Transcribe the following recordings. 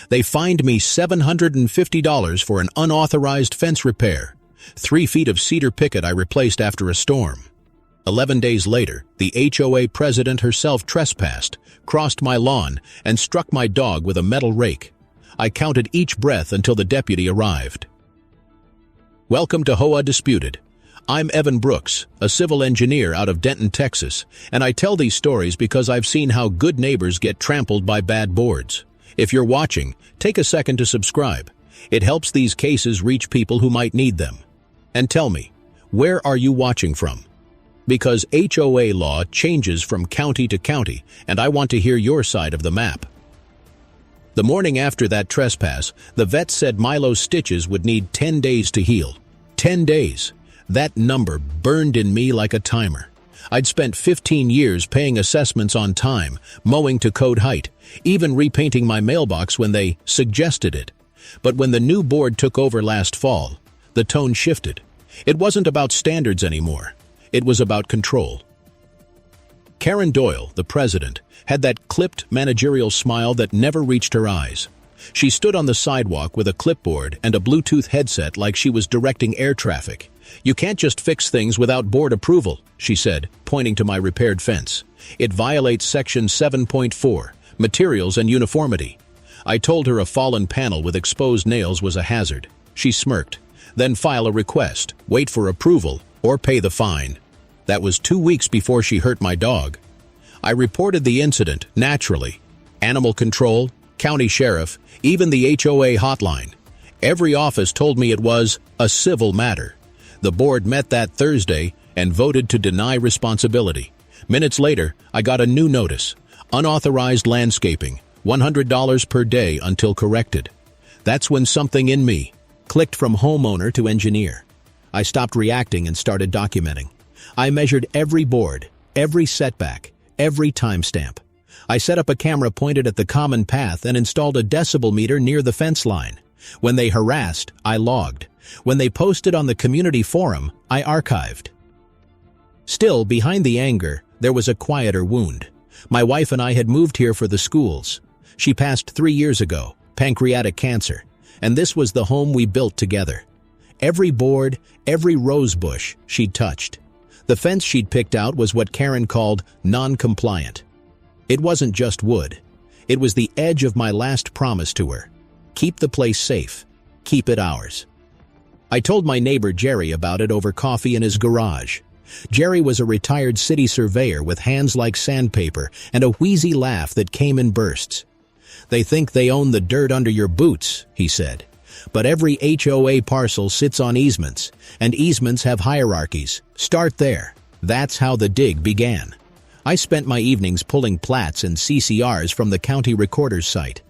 They fined me $750 for an unauthorized fence repair. 3 feet of cedar picket I replaced after a storm. 11 days later, the HOA president herself trespassed, crossed my lawn, and struck my dog with a metal rake. I counted each breath until the deputy arrived. Welcome to HOA Disputed. I'm Evan Brooks, a civil engineer out of Denton, Texas, and I tell these stories because I've seen how good neighbors get trampled by bad boards. If you're watching, take a second to subscribe. It helps these cases reach people who might need them. And tell me, where are you watching from? Because HOA law changes from county to county, and I want to hear your side of the map. The morning after that trespass, the vet said Milo's stitches would need 10 days to heal. 10 days. That number burned in me like a timer. I'd spent 15 years paying assessments on time, mowing to code height, even repainting my mailbox when they suggested it. But when the new board took over last fall, the tone shifted. It wasn't about standards anymore. It was about control. Karen Doyle, the president, had that clipped managerial smile that never reached her eyes. She stood on the sidewalk with a clipboard and a Bluetooth headset like she was directing air traffic. "You can't just fix things without board approval," she said, pointing to my repaired fence. "It violates Section 7.4, Materials and Uniformity." I told her a fallen panel with exposed nails was a hazard. She smirked. "Then file a request, wait for approval, or pay the fine." That was 2 weeks before she hurt my dog. I reported the incident, naturally. Animal control, county sheriff, even the HOA hotline. Every office told me it was a civil matter. The board met that Thursday and voted to deny responsibility. Minutes later, I got a new notice. Unauthorized landscaping, $100 per day until corrected. That's when something in me clicked from homeowner to engineer. I stopped reacting and started documenting. I measured every board, every setback, every timestamp. I set up a camera pointed at the common path and installed a decibel meter near the fence line. When they harassed, I logged. When they posted on the community forum, I archived. Still, behind the anger, there was a quieter wound. My wife and I had moved here for the schools. She passed 3 years ago, pancreatic cancer, and this was the home we built together. Every board, every rose bush she'd touched. The fence she'd picked out was what Karen called non-compliant. It wasn't just wood. It was the edge of my last promise to her. Keep the place safe. Keep it ours. I told my neighbor Jerry about it over coffee in his garage. Jerry was a retired city surveyor with hands like sandpaper and a wheezy laugh that came in bursts. "They think they own the dirt under your boots," he said. "But every HOA parcel sits on easements, and easements have hierarchies. Start there." That's how the dig began. I spent my evenings pulling plats and CCRs from the county recorder's site.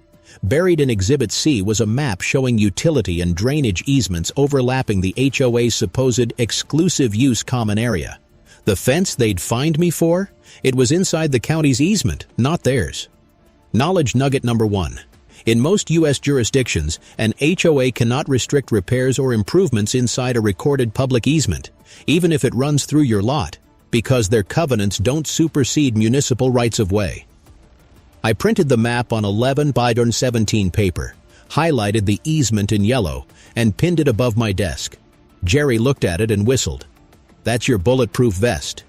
Buried in Exhibit C was a map showing utility and drainage easements overlapping the HOA's supposed exclusive use common area. The fence they'd fined me for? It was inside the county's easement, not theirs. Knowledge nugget number 1. In most U.S. jurisdictions, an HOA cannot restrict repairs or improvements inside a recorded public easement, even if it runs through your lot, because their covenants don't supersede municipal rights-of-way. I printed the map on 11 by 17 paper, highlighted the easement in yellow, and pinned it above my desk. Jerry looked at it and whistled. "That's your bulletproof vest."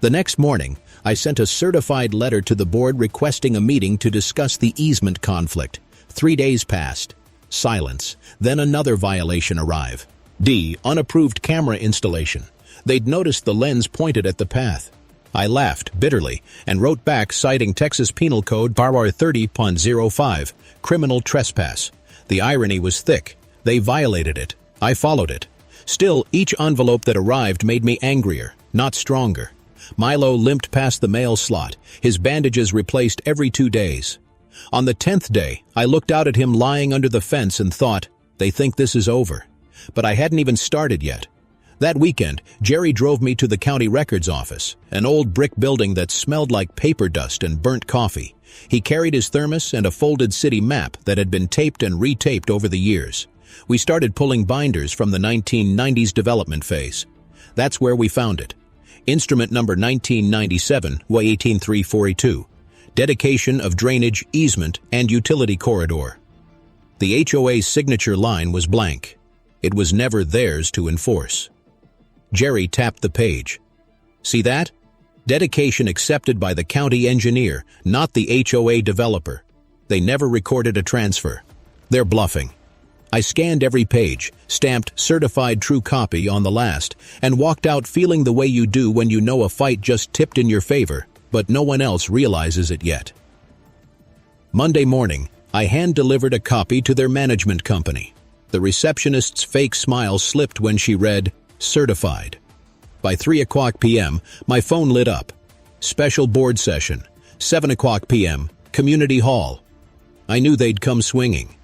The next morning, I sent a certified letter to the board requesting a meeting to discuss the easement conflict. 3 days passed. Silence. Then another violation arrived. D. Unapproved camera installation. They'd noticed the lens pointed at the path. I laughed bitterly and wrote back citing Texas Penal Code bar 30.05, criminal trespass. The irony was thick. They violated it. I followed it. Still, each envelope that arrived made me angrier, not stronger. Milo limped past the mail slot, his bandages replaced every 2 days. On the 10th day, I looked out at him lying under the fence and thought, they think this is over. But I hadn't even started yet. That weekend, Jerry drove me to the county records office, an old brick building that smelled like paper dust and burnt coffee. He carried his thermos and a folded city map that had been taped and retaped over the years. We started pulling binders from the 1990s development phase. That's where we found it. Instrument number 1997, Y18342. Dedication of drainage, easement, and utility corridor. The HOA's signature line was blank. It was never theirs to enforce. Jerry tapped the page. See that? Dedication accepted by the county engineer, not the HOA developer. They never recorded a transfer. They're bluffing. I scanned every page, stamped certified true copy on the last, and walked out feeling the way you do when you know a fight just tipped in your favor, but no one else realizes it yet. Monday morning, I hand-delivered a copy to their management company. The receptionist's fake smile slipped when she read, "Certified." By 3:00 p.m., my phone lit up. Special board session, 7:00 p.m., community hall. I knew they'd come swinging.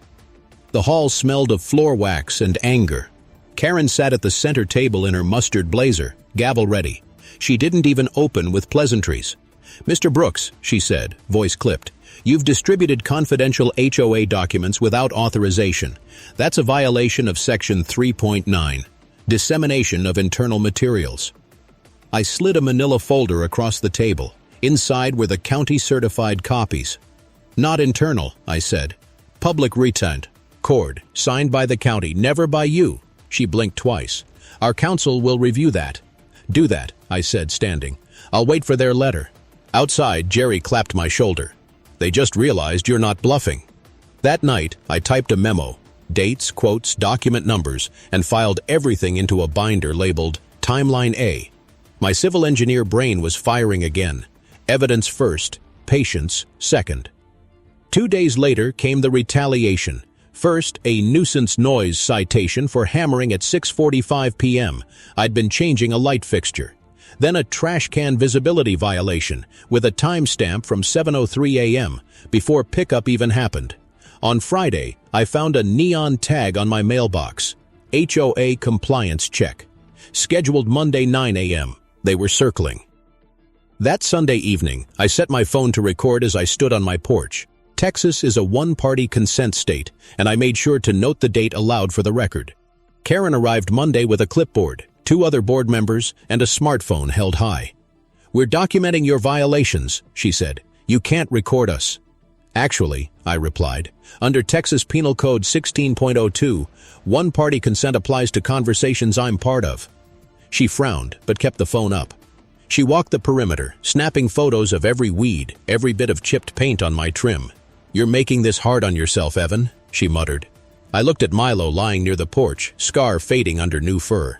The hall smelled of floor wax and anger. Karen sat at the center table in her mustard blazer, gavel ready. She didn't even open with pleasantries. "Mr. Brooks," she said, voice clipped, "you've distributed confidential HOA documents without authorization. That's a violation of Section 3.9, dissemination of internal materials." I slid a manila folder across the table. Inside were the county-certified copies. "Not internal," I said. "Public retent. Cord, signed by the county, never by you." She blinked twice. "Our counsel will review that." "Do that," I said, standing. "I'll wait for their letter." Outside, Jerry clapped my shoulder. "They just realized you're not bluffing." That night, I typed a memo, dates, quotes, document numbers, and filed everything into a binder labeled Timeline A. My civil engineer brain was firing again. Evidence first, patience second. 2 days later came the retaliation. First, a nuisance noise citation for hammering at 6:45 p.m. I'd been changing a light fixture. Then a trash can visibility violation with a timestamp from 7:03 a.m. before pickup even happened. On Friday, I found a neon tag on my mailbox. HOA compliance check. Scheduled Monday 9 a.m. They were circling. That Sunday evening, I set my phone to record as I stood on my porch. Texas is a one-party consent state, and I made sure to note the date aloud for the record. Karen arrived Monday with a clipboard, 2 other board members, and a smartphone held high. "We're documenting your violations," she said. "You can't record us." "Actually," I replied, "under Texas Penal Code 16.02, one-party consent applies to conversations I'm part of." She frowned, but kept the phone up. She walked the perimeter, snapping photos of every weed, every bit of chipped paint on my trim. "You're making this hard on yourself, Evan," she muttered. I looked at Milo lying near the porch, scar fading under new fur.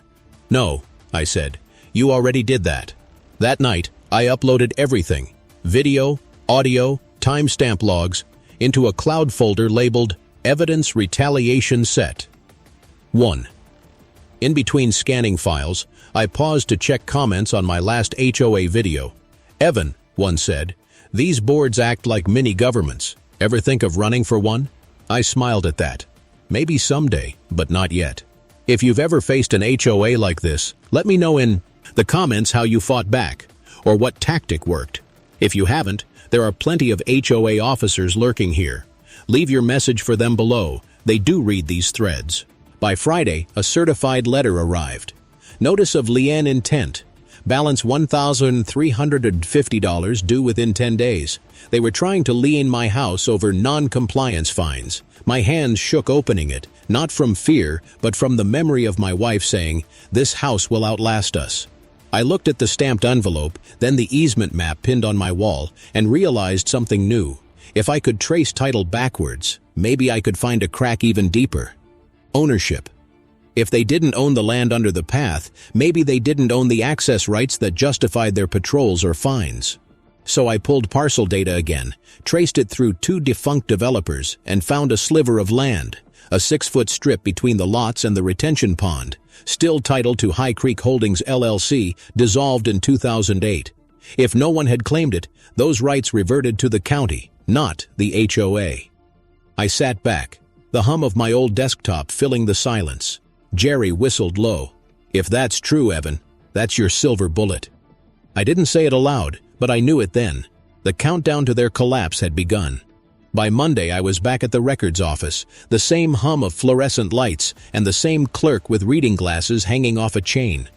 "No," I said. "You already did that." That night, I uploaded everything, video, audio, timestamp logs, into a cloud folder labeled Evidence Retaliation Set. 1. In between scanning files, I paused to check comments on my last HOA video. "Evan," one said, "these boards act like mini-governments. Ever think of running for one?" I smiled at that. Maybe someday, but not yet. If you've ever faced an HOA like this, let me know in the comments how you fought back, or what tactic worked. If you haven't, there are plenty of HOA officers lurking here. Leave your message for them below. They do read these threads. By Friday, a certified letter arrived. Notice of lien intent. Balance $1,350 due within 10 days. They were trying to lien my house over non-compliance fines. My hands shook opening it, not from fear, but from the memory of my wife saying, "This house will outlast us." I looked at the stamped envelope, then the easement map pinned on my wall, and realized something new. If I could trace title backwards, maybe I could find a crack even deeper. Ownership. If they didn't own the land under the path, maybe they didn't own the access rights that justified their patrols or fines. So I pulled parcel data again, traced it through 2 defunct developers, and found a sliver of land, a 6-foot strip between the lots and the retention pond, still titled to High Creek Holdings LLC, dissolved in 2008. If no one had claimed it, those rights reverted to the county, not the HOA. I sat back, the hum of my old desktop filling the silence. Jerry whistled low. "If that's true, Evan, that's your silver bullet." I didn't say it aloud, but I knew it then. The countdown to their collapse had begun. By Monday, I was back at the records office, the same hum of fluorescent lights and the same clerk with reading glasses hanging off a chain.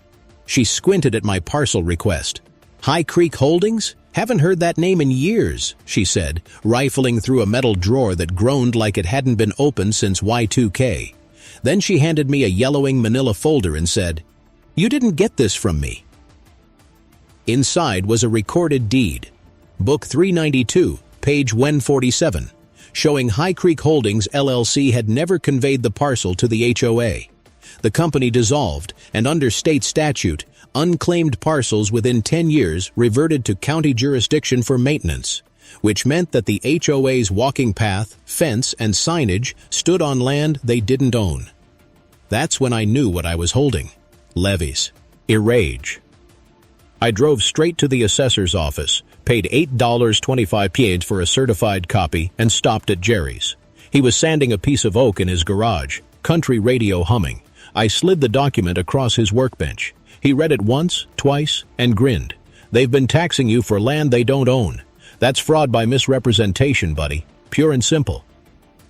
She squinted at my parcel request. "High Creek Holdings? "Haven't heard that name in years," she said, rifling through a metal drawer that groaned like it hadn't been opened since Y2K. Then she handed me a yellowing manila folder and said, "You didn't get this from me." Inside was a recorded deed, Book 392, page 147, showing High Creek Holdings LLC had never conveyed the parcel to the HOA. The company dissolved, and under state statute, unclaimed parcels within 10 years reverted to county jurisdiction for maintenance, which meant that the HOA's walking path, fence, and signage stood on land they didn't own. That's when I knew what I was holding. Levies. Erage. I drove straight to the assessor's office, paid $8.25 for a certified copy, and stopped at Jerry's. He was sanding a piece of oak in his garage, country radio humming. I slid the document across his workbench. He read it once, twice, and grinned. "They've been taxing you for land they don't own. That's fraud by misrepresentation, buddy. Pure and simple."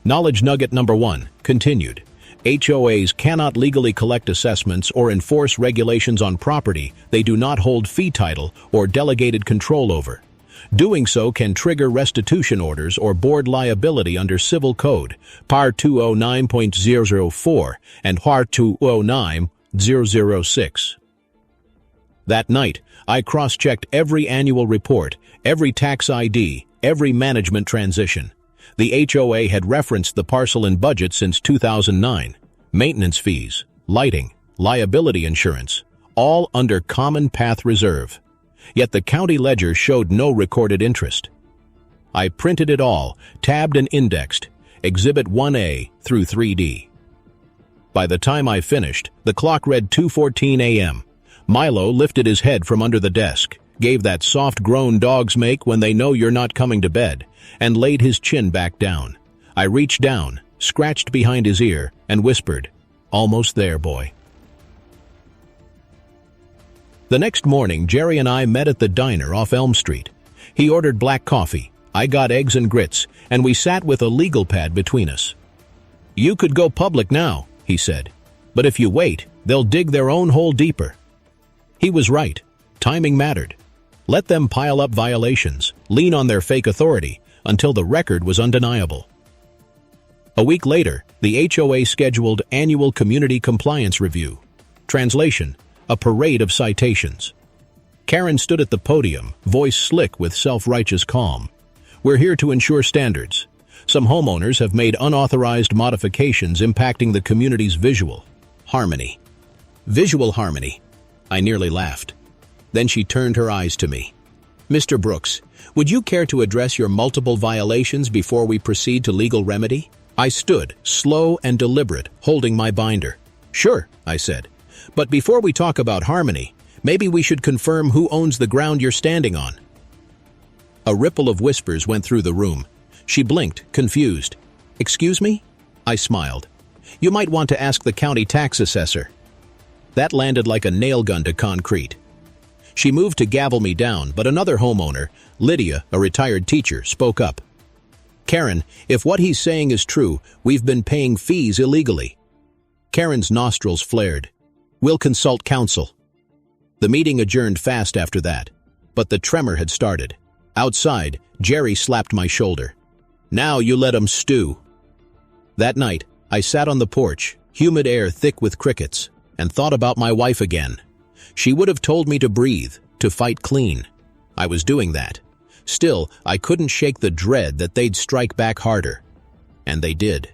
Knowledge nugget number 1, continued. HOAs cannot legally collect assessments or enforce regulations on property they do not hold fee title or delegated control over. Doing so can trigger restitution orders or board liability under Civil Code, PAR 209.004 and PAR 209.006. That night, I cross-checked every annual report, every tax ID, every management transition. The HOA had referenced the parcel in budget since 2009. Maintenance fees, lighting, liability insurance, all under Common Path Reserve. Yet the county ledger showed no recorded interest. I printed it all, tabbed and indexed, Exhibit 1A through 3D. By the time I finished, the clock read 2:14 a.m. Milo lifted his head from under the desk, gave that soft groan dogs make when they know you're not coming to bed, and laid his chin back down. I reached down, scratched behind his ear, and whispered, "Almost there, boy." The next morning, Jerry and I met at the diner off Elm Street. He ordered black coffee, I got eggs and grits, and we sat with a legal pad between us. "You could go public now," he said, "but if you wait, they'll dig their own hole deeper." He was right. Timing mattered. Let them pile up violations, lean on their fake authority, until the record was undeniable. A week later, the HOA scheduled annual community compliance review. Translation: a parade of citations. Karen stood at the podium, voice slick with self-righteous calm. "We're here to ensure standards. Some homeowners have made unauthorized modifications impacting the community's visual harmony." Visual harmony. I nearly laughed. Then she turned her eyes to me. "Mr. Brooks, would you care to address your multiple violations before we proceed to legal remedy?" I stood, slow and deliberate, holding my binder. "Sure," I said. "But before we talk about harmony, maybe we should confirm who owns the ground you're standing on." A ripple of whispers went through the room. She blinked, confused. "Excuse me?" I smiled. "You might want to ask the county tax assessor." That landed like a nail gun to concrete. She moved to gavel me down, but another homeowner, Lydia, a retired teacher, spoke up. "Karen, if what he's saying is true, we've been paying fees illegally." Karen's nostrils flared. "We'll consult counsel." The meeting adjourned fast after that, but the tremor had started. Outside, Jerry slapped my shoulder. "Now you let 'em stew." That night, I sat on the porch, humid air thick with crickets, and thought about my wife again. She would have told me to breathe, to fight clean. I was doing that. Still, I couldn't shake the dread that they'd strike back harder. And they did.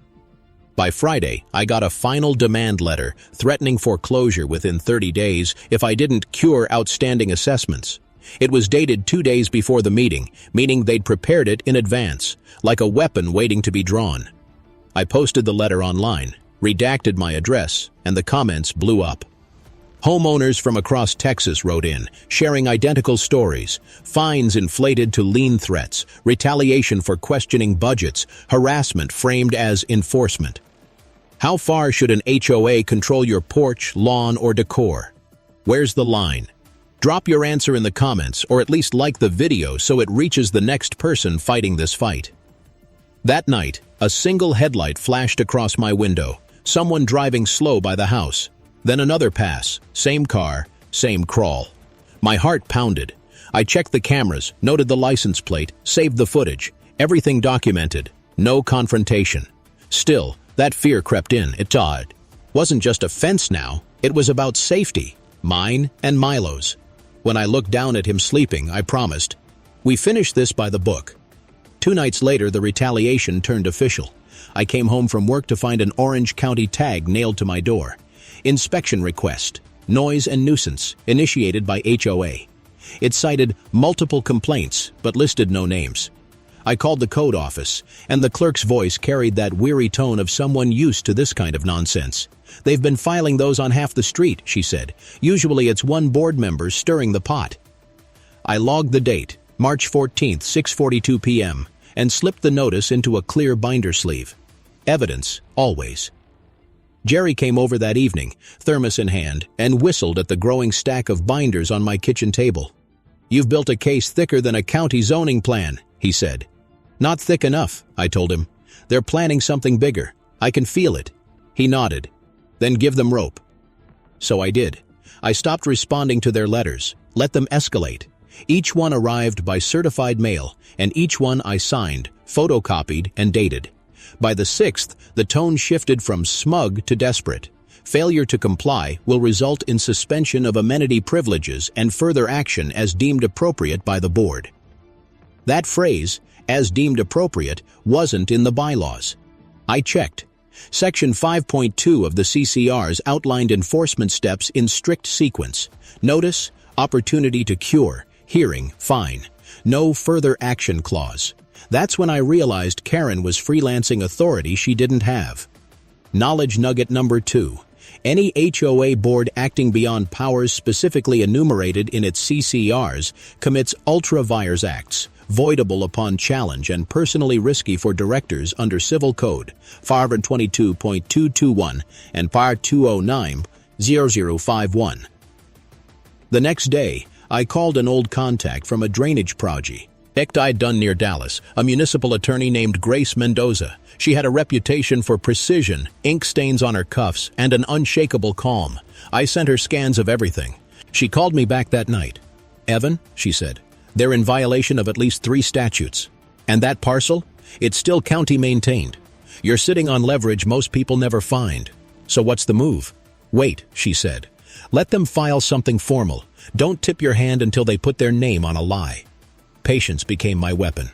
By Friday, I got a final demand letter threatening foreclosure within 30 days if I didn't cure outstanding assessments. It was dated 2 days before the meeting, meaning they'd prepared it in advance, like a weapon waiting to be drawn. I posted the letter online, redacted my address, and the comments blew up. Homeowners from across Texas wrote in, sharing identical stories: fines inflated to lien threats, retaliation for questioning budgets, harassment framed as enforcement. How far should an HOA control your porch, lawn, or decor? Where's the line? Drop your answer in the comments, or at least like the video so it reaches the next person fighting this fight. That night, a single headlight flashed across my window, someone driving slow by the house. Then another pass, same car, same crawl. My heart pounded. I checked the cameras, noted the license plate, saved the footage. Everything documented. No confrontation. Still, that fear crept in. It wasn't just a fence now. It was about safety. Mine and Milo's. When I looked down at him sleeping, I promised, "We finish this by the book." 2 nights later, the retaliation turned official. I came home from work to find an Orange County tag nailed to my door. Inspection request. Noise and nuisance. Initiated by HOA. It cited multiple complaints, but listed no names. I called the code office, and the clerk's voice carried that weary tone of someone used to this kind of nonsense. "They've been filing those on half the street," she said. "Usually it's one board member stirring the pot." I logged the date, March 14th, 6:42 p.m., and slipped the notice into a clear binder sleeve. Evidence, always. Jerry came over that evening, thermos in hand, and whistled at the growing stack of binders on my kitchen table. "You've built a case thicker than a county zoning plan," he said. "Not thick enough," I told him. "They're planning something bigger. I can feel it." He nodded. "Then give them rope." So I did. I stopped responding to their letters, let them escalate. Each one arrived by certified mail, and each one I signed, photocopied, and dated. By the 6th, the tone shifted from smug to desperate. Failure to comply will result in suspension of amenity privileges and further action as deemed appropriate by the board. That phrase, "as deemed appropriate," wasn't in the bylaws. I checked. Section 5.2 of the CCRs outlined enforcement steps in strict sequence. Notice, opportunity to cure, hearing, fine. No further action clause. That's when I realized Karen was freelancing authority she didn't have. Knowledge nugget number 2. Any HOA board acting beyond powers specifically enumerated in its CCRs commits ultra-vires acts, voidable upon challenge and personally risky for directors under Civil Code, FAR 22.221 and FAR 209.0051. The next day, I called an old contact from a drainage project I'd done near Dallas, a municipal attorney named Grace Mendoza. She had a reputation for precision, ink stains on her cuffs, and an unshakable calm. I sent her scans of everything. She called me back that night. "Evan," she said, "they're in violation of at least 3 statutes. And that parcel? It's still county maintained. You're sitting on leverage most people never find. So what's the move?" "Wait," she said. "Let them file something formal. Don't tip your hand until they put their name on a lie." Patience became my weapon.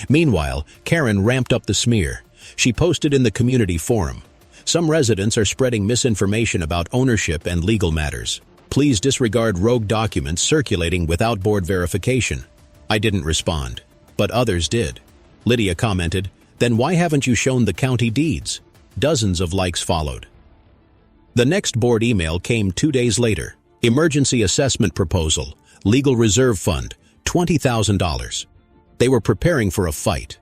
Meanwhile, Karen ramped up the smear. She posted in the community forum. "Some residents are spreading misinformation about ownership and legal matters. Please disregard rogue documents circulating without board verification." I didn't respond, but others did. Lydia commented, "Then why haven't you shown the county deeds?" Dozens of likes followed. The next board email came 2 days later. Emergency assessment proposal, legal reserve fund, $20,000. They were preparing for a fight.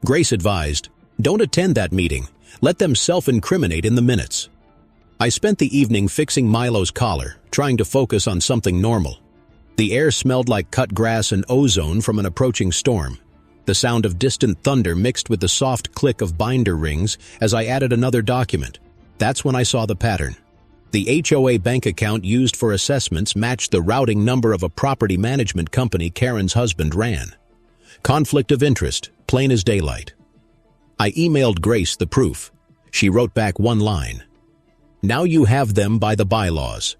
Grace advised, "Don't attend that meeting. Let them self-incriminate in the minutes." I spent the evening fixing Milo's collar, trying to focus on something normal. The air smelled like cut grass and ozone from an approaching storm. The sound of distant thunder mixed with the soft click of binder rings as I added another document. That's when I saw the pattern. The HOA bank account used for assessments matched the routing number of a property management company Karen's husband ran. Conflict of interest, plain as daylight. I emailed Grace the proof. She wrote back one line. "Now you have them by the bylaws."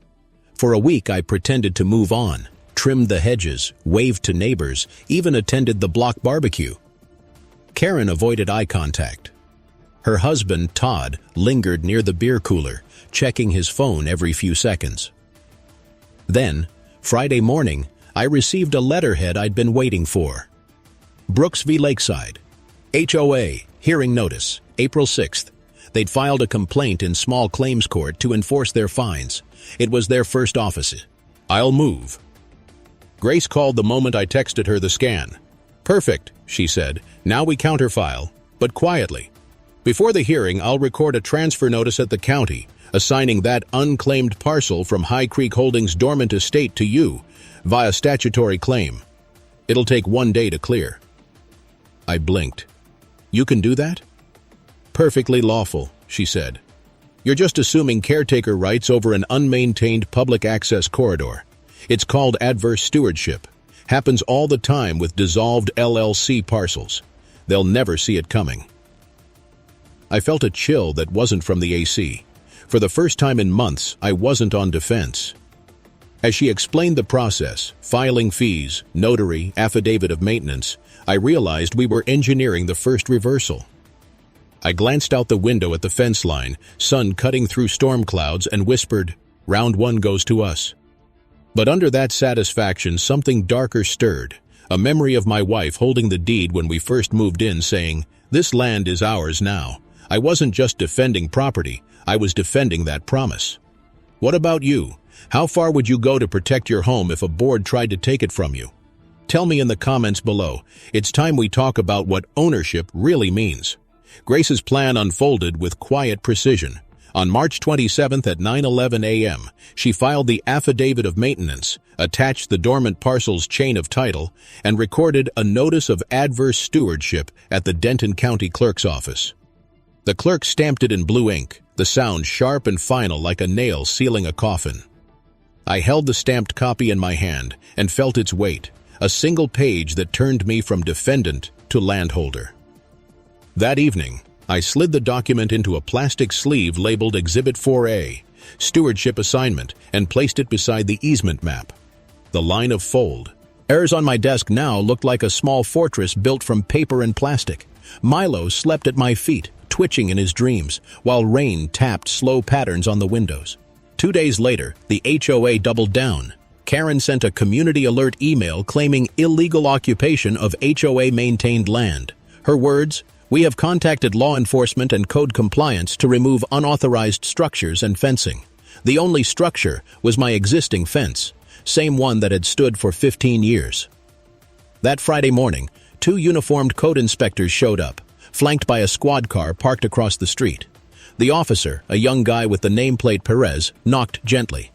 For a week I pretended to move on, trimmed the hedges, waved to neighbors, even attended the block barbecue. Karen avoided eye contact. Her husband, Todd, lingered near the beer cooler, checking his phone every few seconds. Then, Friday morning, I received a letterhead I'd been waiting for. Brooks v. Lakeside. HOA, hearing notice, April 6th. They'd filed a complaint in small claims court to enforce their fines. It was their first office. "I'll move." Grace called the moment I texted her the scan. "Perfect," she said. "Now we counterfile, but quietly. Before the hearing, I'll record a transfer notice at the county, assigning that unclaimed parcel from High Creek Holdings' dormant estate to you via statutory claim. It'll take 1 day to clear." I blinked. "You can do that?" "Perfectly lawful," she said. "You're just assuming caretaker rights over an unmaintained public access corridor. It's called adverse stewardship. Happens all the time with dissolved LLC parcels. They'll never see it coming. I felt a chill that wasn't from the AC. For the first time in months, I wasn't on defense. As she explained the process, filing fees, notary, affidavit of maintenance, I realized we were engineering the first reversal. I glanced out the window at the fence line, sun cutting through storm clouds, and whispered, "Round one goes to us." But under that satisfaction, something darker stirred, a memory of my wife holding the deed when we first moved in, saying, "This land is ours now." I wasn't just defending property, I was defending that promise. What about you? How far would you go to protect your home if a board tried to take it from you? Tell me in the comments below. It's time we talk about what ownership really means. Grace's plan unfolded with quiet precision. On March 27th at 9:11 a.m., she filed the affidavit of maintenance, attached the dormant parcel's chain of title, and recorded a notice of adverse stewardship at the Denton County Clerk's office. The clerk stamped it in blue ink, the sound sharp and final like a nail sealing a coffin. I held the stamped copy in my hand and felt its weight, a single page that turned me from defendant to landholder. That evening, I slid the document into a plastic sleeve labeled Exhibit 4A, Stewardship Assignment, and placed it beside the easement map. The line of fold. Errors on my desk now looked like a small fortress built from paper and plastic. Milo slept at my feet, twitching in his dreams, while rain tapped slow patterns on the windows. 2 days later, the HOA doubled down. Karen sent a community alert email claiming illegal occupation of HOA-maintained land. Her words, "We have contacted law enforcement and code compliance to remove unauthorized structures and fencing. The only structure was my existing fence, same one that had stood for 15 years. That Friday morning, 2 uniformed code inspectors showed up, flanked by a squad car parked across the street. The officer, a young guy with the nameplate Perez, knocked gently.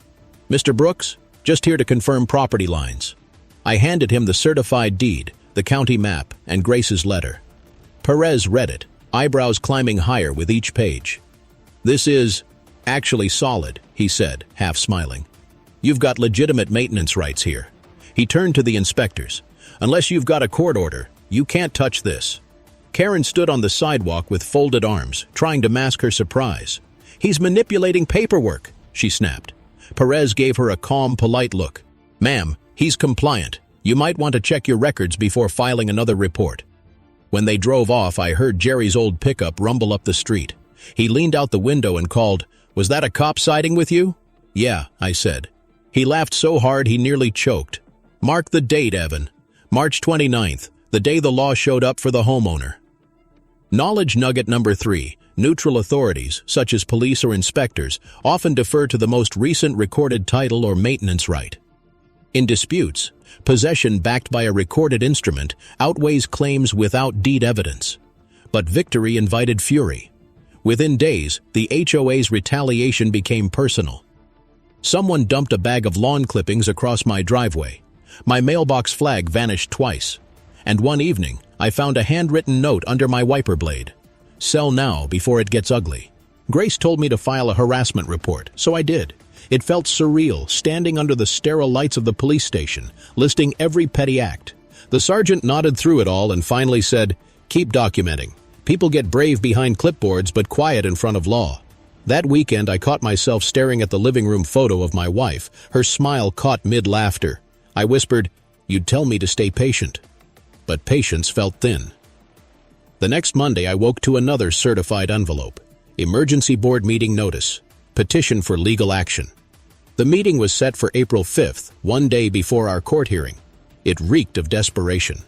"Mr. Brooks, just here to confirm property lines." I handed him the certified deed, the county map, and Grace's letter. Perez read it, eyebrows climbing higher with each page. "This is actually solid," he said, half smiling. "You've got legitimate maintenance rights here." He turned to the inspectors. "Unless you've got a court order, you can't touch this." Karen stood on the sidewalk with folded arms, trying to mask her surprise. "He's manipulating paperwork," she snapped. Perez gave her a calm, polite look. "Ma'am, he's compliant. You might want to check your records before filing another report." When they drove off, I heard Jerry's old pickup rumble up the street. He leaned out the window and called, "Was that a cop siding with you?" "Yeah," I said. He laughed so hard he nearly choked. "Mark the date, Evan. March 29th, the day the law showed up for the homeowner." Knowledge nugget number 3. Neutral authorities, such as police or inspectors, often defer to the most recent recorded title or maintenance right. In disputes, possession backed by a recorded instrument outweighs claims without deed evidence. But victory invited fury. Within days, the HOA's retaliation became personal. Someone dumped a bag of lawn clippings across my driveway. My mailbox flag vanished twice. And one evening, I found a handwritten note under my wiper blade. "Sell now before it gets ugly." Grace told me to file a harassment report, so I did. It felt surreal, standing under the sterile lights of the police station, listing every petty act. The sergeant nodded through it all and finally said, "Keep documenting. People get brave behind clipboards but quiet in front of law." That weekend, I caught myself staring at the living room photo of my wife, her smile caught mid-laughter. I whispered, "You'd tell me to stay patient." But patience felt thin. The next Monday, I woke to another certified envelope. Emergency board meeting notice. Petition for legal action. The meeting was set for April 5th, one day before our court hearing. It reeked of desperation.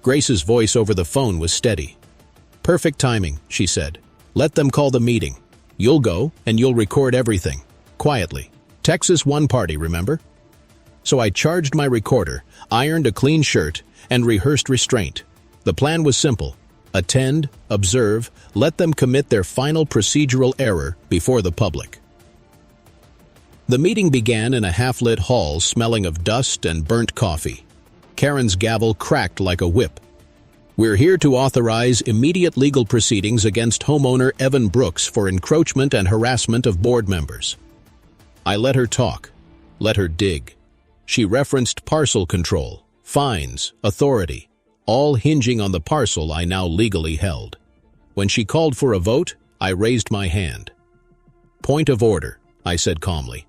Grace's voice over the phone was steady. "Perfect timing," she said. "Let them call the meeting. You'll go, and you'll record everything. Quietly. Texas one party, remember?" So I charged my recorder, ironed a clean shirt, and rehearsed restraint. The plan was simple. Attend, observe, let them commit their final procedural error before the public. The meeting began in a half-lit hall smelling of dust and burnt coffee. Karen's gavel cracked like a whip. "We're here to authorize immediate legal proceedings against homeowner Evan Brooks for encroachment and harassment of board members." I let her talk, let her dig. She referenced parcel control, fines, authority, all hinging on the parcel I now legally held. When she called for a vote, I raised my hand. "Point of order," I said calmly.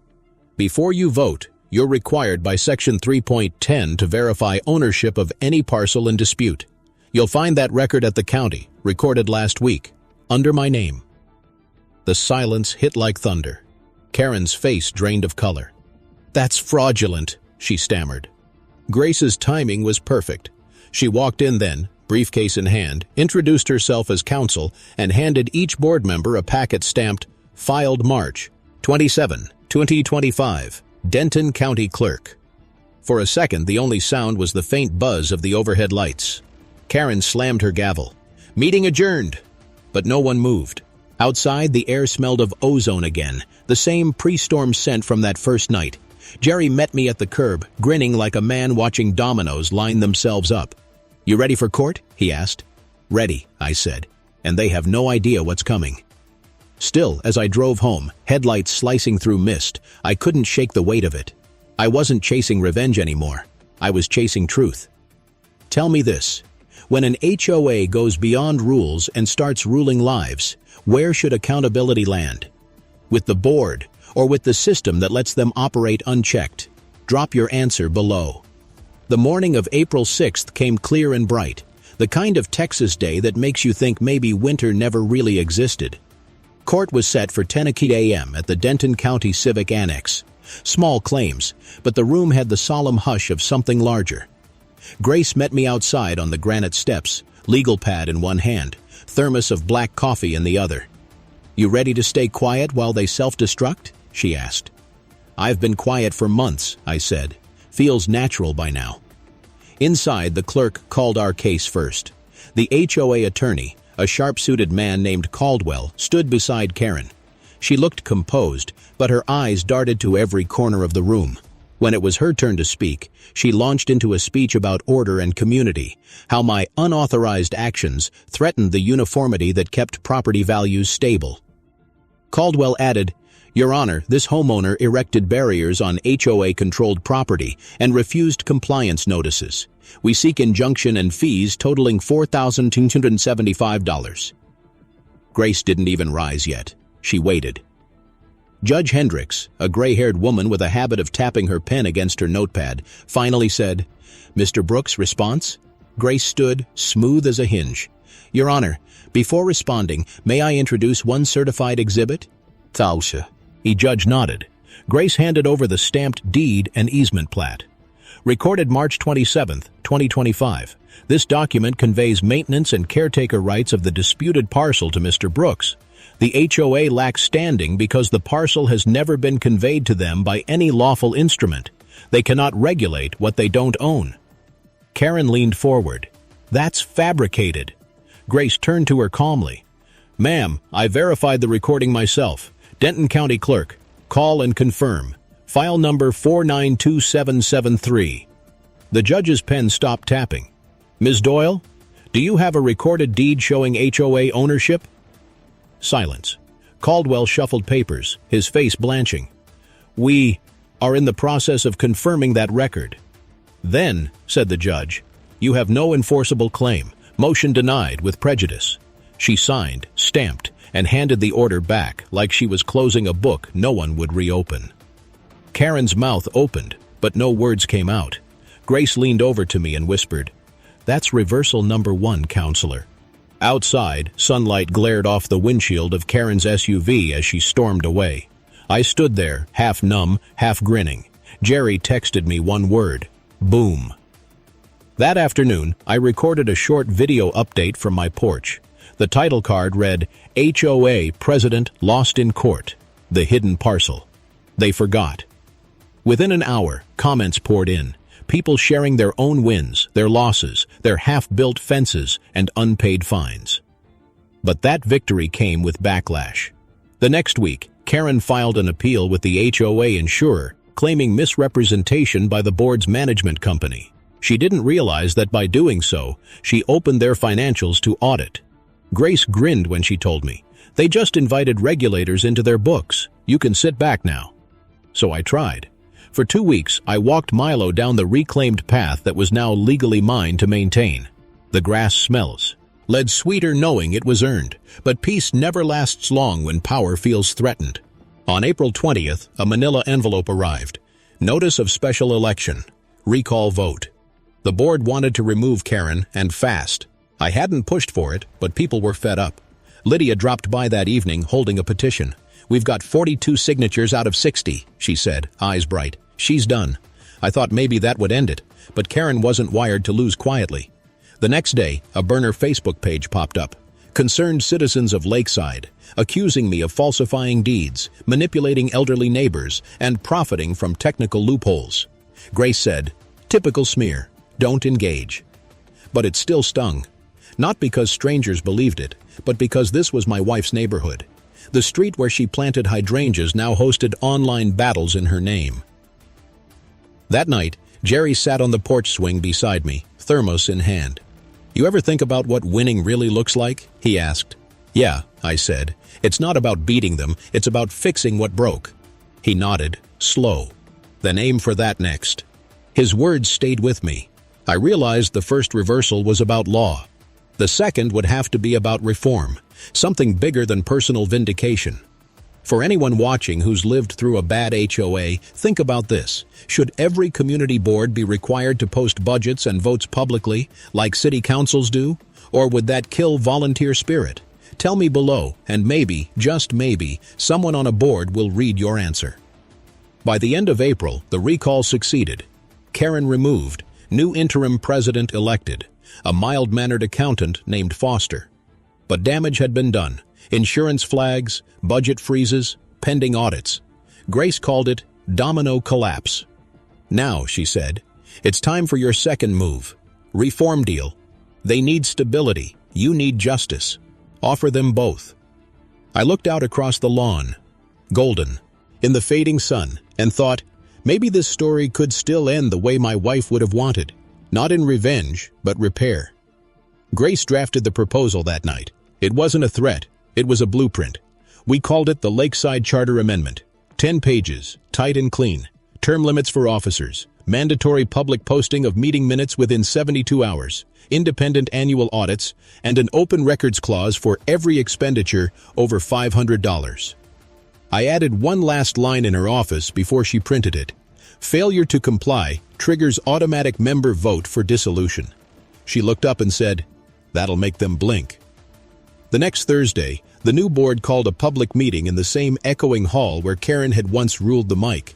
"Before you vote, you're required by Section 3.10 to verify ownership of any parcel in dispute. You'll find that record at the county, recorded last week, under my name." The silence hit like thunder. Karen's face drained of color. "That's fraudulent," she stammered. Grace's timing was perfect. She walked in then, briefcase in hand, introduced herself as counsel, and handed each board member a packet stamped, "Filed March 27, 2025, Denton County Clerk." For a second, the only sound was the faint buzz of the overhead lights. Karen slammed her gavel. "Meeting adjourned." But no one moved. Outside, the air smelled of ozone again, the same pre-storm scent from that first night. Jerry met me at the curb, grinning like a man watching dominoes line themselves up. "You ready for court?" he asked. "Ready," I said, "and they have no idea what's coming." Still, as I drove home, headlights slicing through mist, I couldn't shake the weight of it. I wasn't chasing revenge anymore. I was chasing truth. Tell me this. When an HOA goes beyond rules and starts ruling lives, where should accountability land? With the board, or with the system that lets them operate unchecked? Drop your answer below. The morning of April 6th came clear and bright, the kind of Texas day that makes you think maybe winter never really existed. Court was set for 10 a.m. at the Denton County Civic Annex. Small claims, but the room had the solemn hush of something larger. Grace met me outside on the granite steps, legal pad in one hand, thermos of black coffee in the other. "You ready to stay quiet while they self-destruct?" she asked. "I've been quiet for months," I said. "Feels natural by now." Inside, the clerk called our case first. The HOA attorney, a sharp-suited man named Caldwell, stood beside Karen. She looked composed, but her eyes darted to every corner of the room. When it was her turn to speak, she launched into a speech about order and community, how my unauthorized actions threatened the uniformity that kept property values stable. Caldwell added, "Your Honor, this homeowner erected barriers on HOA-controlled property and refused compliance notices. We seek injunction and fees totaling $4,275. Grace didn't even rise yet. She waited. Judge Hendricks, a gray-haired woman with a habit of tapping her pen against her notepad, finally said, "Mr. Brooks, response?" Grace stood, smooth as a hinge. "Your Honor, before responding, may I introduce one certified exhibit?" "Tausha." The judge nodded. Grace handed over the stamped deed and easement plat. Recorded March 27, 2025. This document conveys maintenance and caretaker rights of the disputed parcel to Mr. Brooks. The HOA lacks standing because the parcel has never been conveyed to them by any lawful instrument. They cannot regulate what they don't own. Karen leaned forward. "That's fabricated." Grace turned to her calmly. "Ma'am, I verified the recording myself. Denton County Clerk. Call and confirm. File number 492773. The judge's pen stopped tapping. "Ms. Doyle, do you have a recorded deed showing HOA ownership?" Silence. Caldwell shuffled papers, his face blanching. "We are in the process of confirming that record." "Then," said the judge, "you have no enforceable claim. Motion denied with prejudice." She signed, stamped, and handed the order back like she was closing a book no one would reopen. Karen's mouth opened, but no words came out. Grace leaned over to me and whispered, "That's reversal number 1, counselor." Outside, sunlight glared off the windshield of Karen's SUV as she stormed away. I stood there, half numb, half grinning. Jerry texted me one word: boom. That afternoon, I recorded a short video update from my porch. The title card read, HOA President Lost in Court, The Hidden Parcel. They forgot. Within an hour, comments poured in. People sharing their own wins, their losses, their half-built fences, and unpaid fines. But that victory came with backlash. The next week, Karen filed an appeal with the HOA insurer, claiming misrepresentation by the board's management company. She didn't realize that by doing so, she opened their financials to audit. Grace grinned when she told me, "They just invited regulators into their books. You can sit back now." So I tried. For 2 weeks, I walked Milo down the reclaimed path that was now legally mine to maintain. The grass smells. Led sweeter knowing it was earned, but peace never lasts long when power feels threatened. On April 20th, a manila envelope arrived. Notice of special election. Recall vote. The board wanted to remove Karen, and fast. I hadn't pushed for it, but people were fed up. Lydia dropped by that evening holding a petition. "We've got 42 signatures out of 60, she said, eyes bright. "She's done." I thought maybe that would end it, but Karen wasn't wired to lose quietly. The next day, a burner Facebook page popped up. Concerned citizens of Lakeside, accusing me of falsifying deeds, manipulating elderly neighbors, and profiting from technical loopholes. Grace said, "Typical smear. Don't engage." But it still stung. Not because strangers believed it, but because this was my wife's neighborhood. The street where she planted hydrangeas now hosted online battles in her name. That night, Jerry sat on the porch swing beside me, thermos in hand. "You ever think about what winning really looks like?" he asked. "Yeah," I said. "It's not about beating them, it's about fixing what broke." He nodded, slow. "Then aim for that next." His words stayed with me. I realized the first reversal was about law. The second would have to be about reform, something bigger than personal vindication. For anyone watching who's lived through a bad HOA, think about this. Should every community board be required to post budgets and votes publicly, like city councils do? Or would that kill volunteer spirit? Tell me below, and maybe, just maybe, someone on a board will read your answer. By the end of April, the recall succeeded. Karen removed, new interim president elected, a mild-mannered accountant named Foster. But damage had been done. Insurance flags, budget freezes, pending audits. Grace called it domino collapse. "Now," she said, "it's time for your second move. Reform deal. They need stability. You need justice. Offer them both." I looked out across the lawn, golden, in the fading sun, and thought, maybe this story could still end the way my wife would have wanted. Not in revenge, but repair. Grace drafted the proposal that night. It wasn't a threat. It was a blueprint. We called it the Lakeside Charter Amendment. 10 pages, tight and clean. Term limits for officers. Mandatory public posting of meeting minutes within 72 hours. Independent annual audits. And an open records clause for every expenditure over $500. I added one last line in her office before she printed it. "Failure to comply triggers automatic member vote for dissolution." She looked up and said, "That'll make them blink." The next Thursday, the new board called a public meeting in the same echoing hall where Karen had once ruled the mic.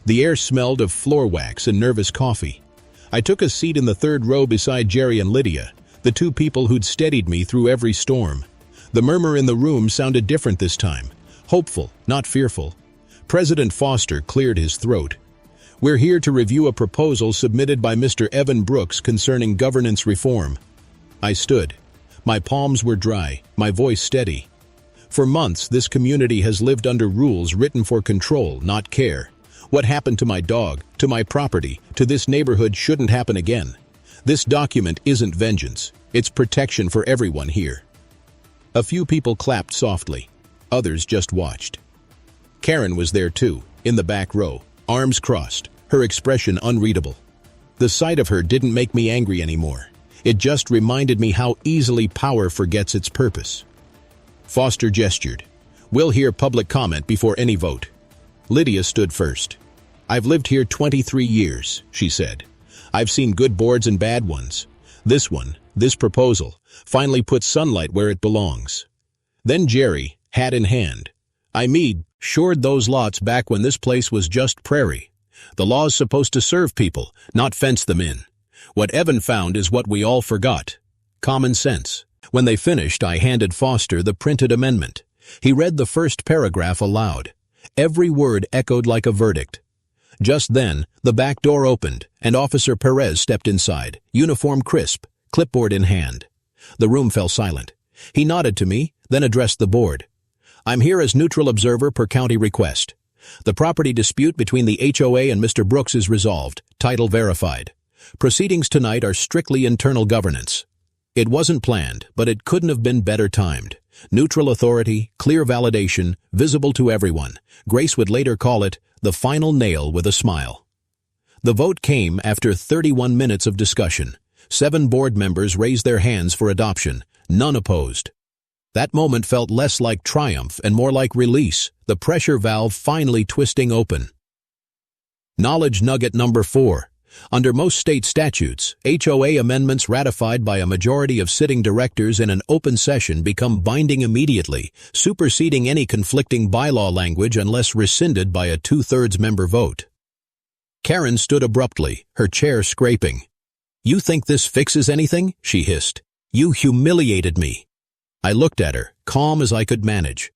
The air smelled of floor wax and nervous coffee. I took a seat in the third row beside Jerry and Lydia, the two people who'd steadied me through every storm. The murmur in the room sounded different this time, hopeful, not fearful. President Foster cleared his throat. "We're here to review a proposal submitted by Mr. Evan Brooks concerning governance reform." I stood. My palms were dry, my voice steady. For months, this community has lived under rules written for control, not care. What happened to my dog, to my property, to this neighborhood shouldn't happen again. This document isn't vengeance. It's protection for everyone here. A few people clapped softly. Others just watched. Karen was there too, in the back row, arms crossed, her expression unreadable. The sight of her didn't make me angry anymore. It just reminded me how easily power forgets its purpose. Foster gestured. "We'll hear public comment before any vote." Lydia stood first. "I've lived here 23 years, she said. "I've seen good boards and bad ones. This one, this proposal, finally puts sunlight where it belongs." Then Jerry, hat in hand. "I shored those lots back when this place was just prairie. The law's supposed to serve people, not fence them in. What Evan found is what we all forgot. Common sense." When they finished, I handed Foster the printed amendment. He read the first paragraph aloud. Every word echoed like a verdict. Just then, the back door opened, and Officer Perez stepped inside, uniform crisp, clipboard in hand. The room fell silent. He nodded to me, then addressed the board. "I'm here as neutral observer per county request. The property dispute between the HOA and Mr. Brooks is resolved, title verified. Proceedings tonight are strictly internal governance." It wasn't planned, but it couldn't have been better timed. Neutral authority, clear validation, visible to everyone. Grace would later call it the final nail with a smile. The vote came after 31 minutes of discussion. 7 board members raised their hands for adoption, none opposed. That moment felt less like triumph and more like release, the pressure valve finally twisting open. Knowledge nugget number 4. Under most state statutes, HOA amendments ratified by a majority of sitting directors in an open session become binding immediately, superseding any conflicting bylaw language unless rescinded by a 2/3 member vote. Karen stood abruptly, her chair scraping. "You think this fixes anything?" she hissed. "You humiliated me." I looked at her, calm as I could manage.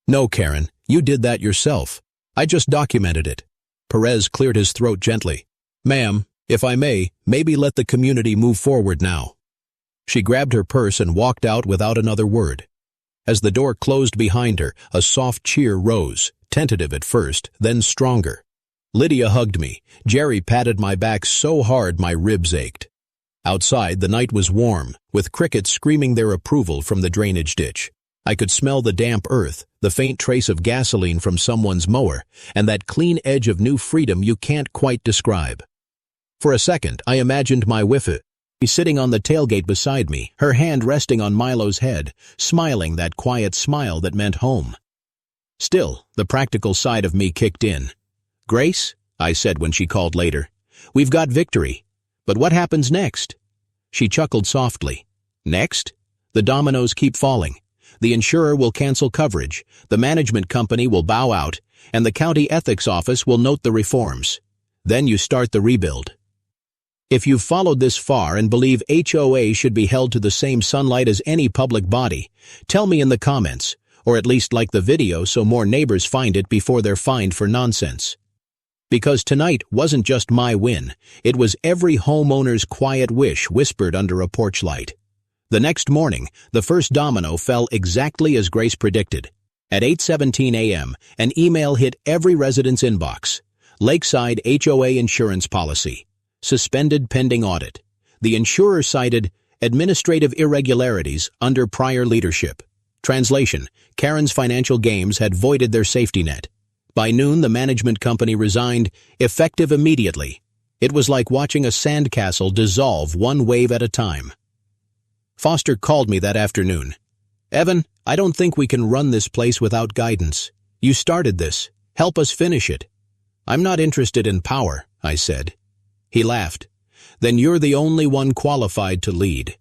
"No, Karen, you did that yourself. I just documented it." Perez cleared his throat gently. "Ma'am, if I may, maybe let the community move forward now." She grabbed her purse and walked out without another word. As the door closed behind her, a soft cheer rose, tentative at first, then stronger. Lydia hugged me. Jerry patted my back so hard my ribs ached. Outside, the night was warm, with crickets screaming their approval from the drainage ditch. I could smell the damp earth, the faint trace of gasoline from someone's mower, and that clean edge of new freedom you can't quite describe. For a second, I imagined my wife sitting on the tailgate beside me, her hand resting on Milo's head, smiling that quiet smile that meant home. Still, the practical side of me kicked in. "Grace," I said when she called later, "we've got victory. But what happens next?" She chuckled softly. "Next? The dominoes keep falling. The insurer will cancel coverage, the management company will bow out, and the county ethics office will note the reforms. Then you start the rebuild." If you've followed this far and believe HOA should be held to the same sunlight as any public body, tell me in the comments, or at least like the video so more neighbors find it before they're fined for nonsense. Because tonight wasn't just my win, it was every homeowner's quiet wish whispered under a porch light. The next morning, the first domino fell exactly as Grace predicted. At 8:17 a.m., an email hit every resident's inbox. Lakeside HOA insurance policy. Suspended pending audit. The insurer cited administrative irregularities under prior leadership. Translation: Karen's financial games had voided their safety net. By noon, the management company resigned, effective immediately. It was like watching a sandcastle dissolve one wave at a time. Foster called me that afternoon. "Evan, I don't think we can run this place without guidance. You started this. Help us finish it." "I'm not interested in power," I said. He laughed. "Then you're the only one qualified to lead."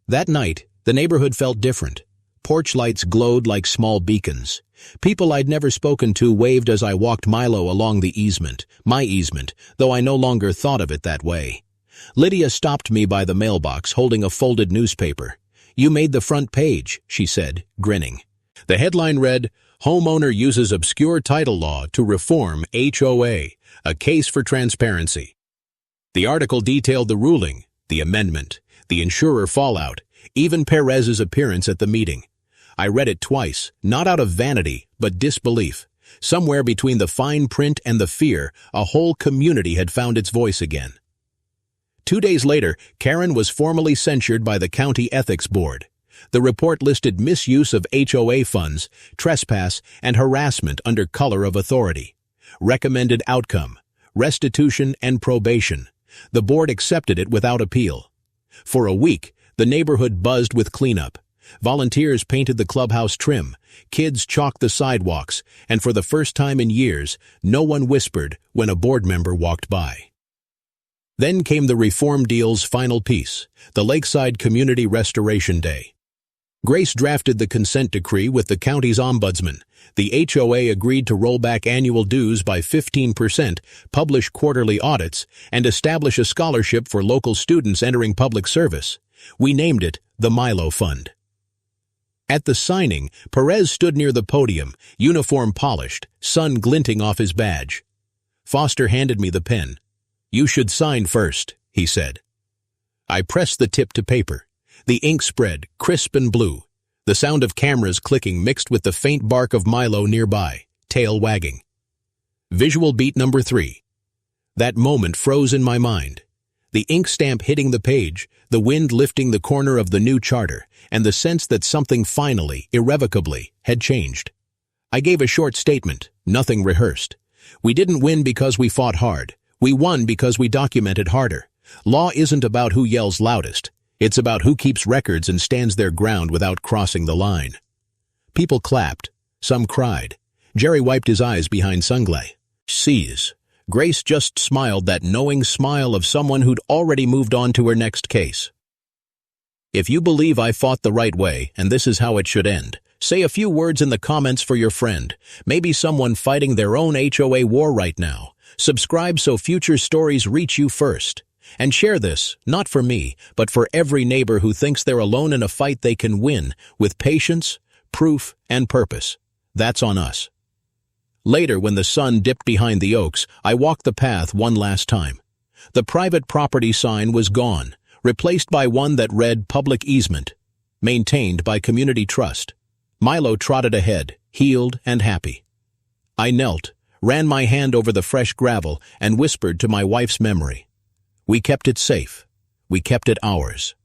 That night, the neighborhood felt different. Porch lights glowed like small beacons. People I'd never spoken to waved as I walked Milo along the easement, my easement, though I no longer thought of it that way. Lydia stopped me by the mailbox holding a folded newspaper. "You made the front page," she said, grinning. The headline read, "Homeowner uses obscure title law to reform HOA, a case for transparency." The article detailed the ruling, the amendment, the insurer fallout, even Perez's appearance at the meeting. I read it twice, not out of vanity, but disbelief. Somewhere between the fine print and the fear, a whole community had found its voice again. 2 days later, Karen was formally censured by the County Ethics Board. The report listed misuse of HOA funds, trespass, and harassment under color of authority. Recommended outcome: restitution and probation. The board accepted it without appeal. For a week, the neighborhood buzzed with cleanup. Volunteers painted the clubhouse trim, kids chalked the sidewalks, and for the first time in years, no one whispered when a board member walked by. Then came the reform deal's final piece, the Lakeside Community Restoration Day. Grace drafted the consent decree with the county's ombudsman. The HOA agreed to roll back annual dues by 15%, publish quarterly audits, and establish a scholarship for local students entering public service. We named it the Milo Fund. At the signing, Perez stood near the podium, uniform polished, sun glinting off his badge. Foster handed me the pen. "You should sign first," he said. I pressed the tip to paper. The ink spread, crisp and blue. The sound of cameras clicking mixed with the faint bark of Milo nearby, tail wagging. Visual beat number 3. That moment froze in my mind. The ink stamp hitting the page, the wind lifting the corner of the new charter, and the sense that something finally, irrevocably, had changed. I gave a short statement, nothing rehearsed. We didn't win because we fought hard. We won because we documented harder. Law isn't about who yells loudest. It's about who keeps records and stands their ground without crossing the line. People clapped. Some cried. Jerry wiped his eyes behind sunglasses. Grace just smiled, that knowing smile of someone who'd already moved on to her next case. If you believe I fought the right way and this is how it should end, say a few words in the comments for your friend, maybe someone fighting their own HOA war right now. Subscribe so future stories reach you first. And share this, not for me, but for every neighbor who thinks they're alone in a fight they can win, with patience, proof, and purpose. That's on us. Later, when the sun dipped behind the oaks, I walked the path one last time. The private property sign was gone, replaced by one that read Public Easement, maintained by Community Trust. Milo trotted ahead, healed and happy. I knelt, ran my hand over the fresh gravel, and whispered to my wife's memory. We kept it safe. We kept it ours.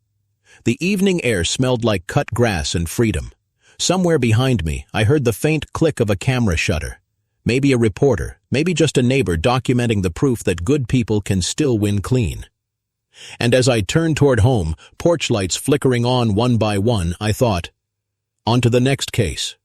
The evening air smelled like cut grass and freedom. Somewhere behind me, I heard the faint click of a camera shutter. Maybe a reporter, maybe just a neighbor documenting the proof that good people can still win clean. And as I turned toward home, porch lights flickering on one by one, I thought, on to the next case.